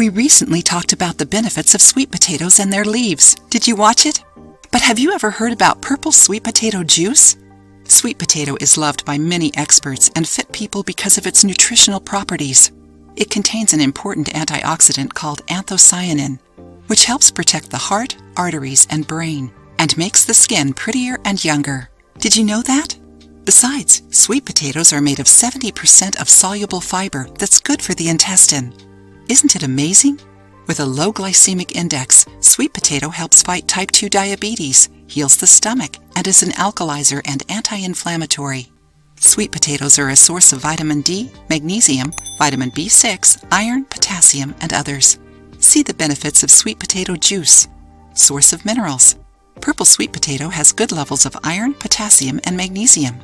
We recently talked about the benefits of sweet potatoes and their leaves. Did you watch it? But have you ever heard about purple sweet potato juice? Sweet potato is loved by many experts and fit people because of its nutritional properties. It contains an important antioxidant called anthocyanin, which helps protect the heart, arteries, and brain, and makes the skin prettier and younger. Did you know that? Besides, sweet potatoes are made of 70% of soluble fiber that's good for the intestine. Isn't it amazing? With a low glycemic index, sweet potato helps fight type 2 diabetes, heals the stomach, and is an alkalizer and anti-inflammatory. Sweet potatoes are a source of vitamin D, magnesium, vitamin B6, iron, potassium, and others. See the benefits of sweet potato juice. Source of minerals. Purple sweet potato has good levels of iron, potassium, and magnesium.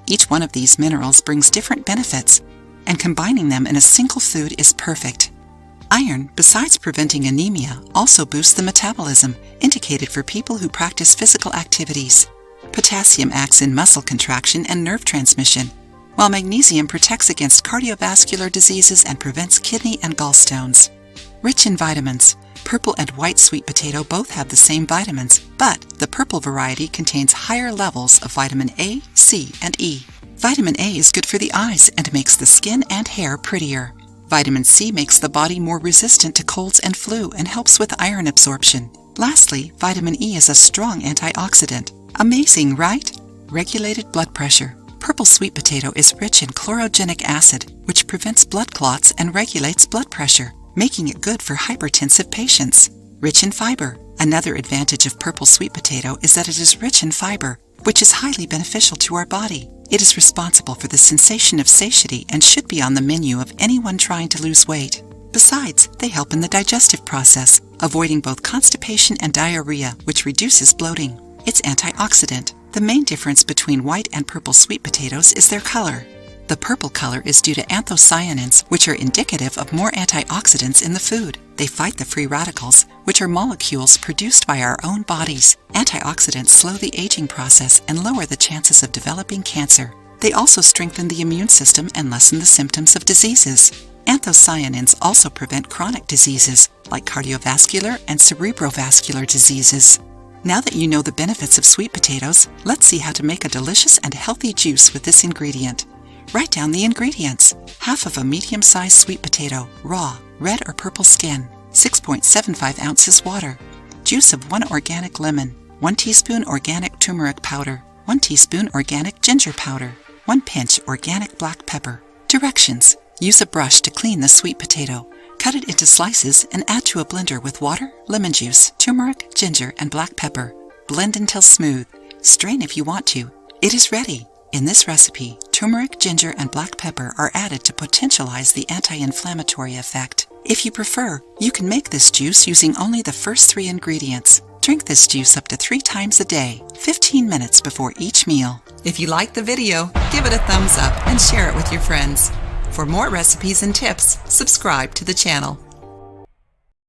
Each one of these minerals brings different benefits, and combining them in a single food is perfect. Iron, besides preventing anemia, also boosts the metabolism, indicated for people who practice physical activities. Potassium acts in muscle contraction and nerve transmission, while magnesium protects against cardiovascular diseases and prevents kidney and gallstones. Rich in vitamins, purple and white sweet potato both have the same vitamins, but the purple variety contains higher levels of vitamin A, C, and E. Vitamin A is good for the eyes and makes the skin and hair prettier. Vitamin C makes the body more resistant to colds and flu and helps with iron absorption. Lastly, vitamin E is a strong antioxidant. Amazing, right? Regulated blood pressure. Purple sweet potato is rich in chlorogenic acid, which prevents blood clots and regulates blood pressure, making it good for hypertensive patients. Rich in fiber. Another advantage of purple sweet potato is that it is rich in fiber, which is highly beneficial to our body. It is responsible for the sensation of satiety and should be on the menu of anyone trying to lose weight. Besides, they help in the digestive process, avoiding both constipation and diarrhea, which reduces bloating. It's antioxidant. The main difference between white and purple sweet potatoes is their color. The purple color is due to anthocyanins, which are indicative of more antioxidants in the food. They fight the free radicals, which are molecules produced by our own bodies. Antioxidants slow the aging process and lower the chances of developing cancer. They also strengthen the immune system and lessen the symptoms of diseases. Anthocyanins also prevent chronic diseases, like cardiovascular and cerebrovascular diseases. Now that you know the benefits of sweet potatoes, let's see how to make a delicious and healthy juice with this ingredient. Write down the ingredients. Half of a medium-sized sweet potato, raw, red or purple skin, 6.75 ounces water, juice of 1 organic lemon, 1 teaspoon organic turmeric powder, 1 teaspoon organic ginger powder, 1 pinch organic black pepper. Directions. Use a brush to clean the sweet potato. Cut it into slices and add to a blender with water, lemon juice, turmeric, ginger, and black pepper. Blend until smooth. Strain if you want to. It is ready. In this recipe, turmeric, ginger, and black pepper are added to potentialize the anti-inflammatory effect. If you prefer, you can make this juice using only the first 3 ingredients. Drink this juice up to 3 times a day, 15 minutes before each meal. If you liked the video, give it a thumbs up and share it with your friends. For more recipes and tips, subscribe to the channel.